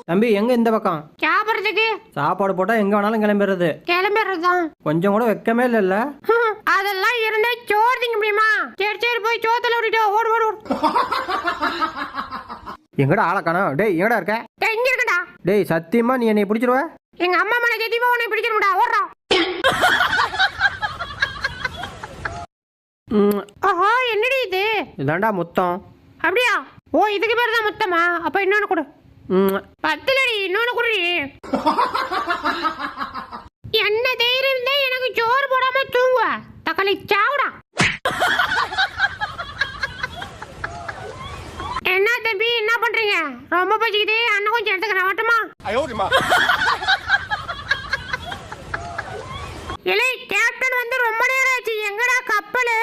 தம்பி எங்க இந்த பக்கம் சாப்பிடுறதுக்கு சாப்பாடு போட்டா எங்க வேணாலும் கிளம்பிடுறது. கிளம்பிடுறதுதான். கொஞ்சம் கூட வெக்கமே இல்ல. அதெல்லாம் இருந்தா சோறு திங்க முடியுமா? சரி சரி போய் சோத்துல ஓடிட்டு ஓடு ஓடு. எங்கடா ஆளை காணோம்? டேய் எங்கடா இருக்க? எங்க இருக்கடா? டேய் சத்தியமா நீ என்னை பிடிச்சிருவ? எங்க அம்மா மேல சத்தியமா உன்னை பிடிச்சிருமுடா. ஓடுறா. ஆஹா என்னடி இது? இதாண்டா முத்தம். அப்படியா? ஓ இதுக்கு பேர் தான் முத்தமா? அப்ப இன்னொன்னு கொடு. பத்துலடி இன்னொன்னு குடி. என்ன தைரியம் தான் எனக்கு சோறு போடாம தூங்குவ? தக்காளி சாவுடா. என்ன தம்பி என்ன பண்றீங்க? ரொம்ப பசிக்குது. அண்ணன் கொஞ்சம் எடுத்துக்கிறேன் வரட்டுமா? இல்லை கேப்டன் வந்து ரொம்ப நேரம் ஆச்சு. எங்கடா கப்பலு?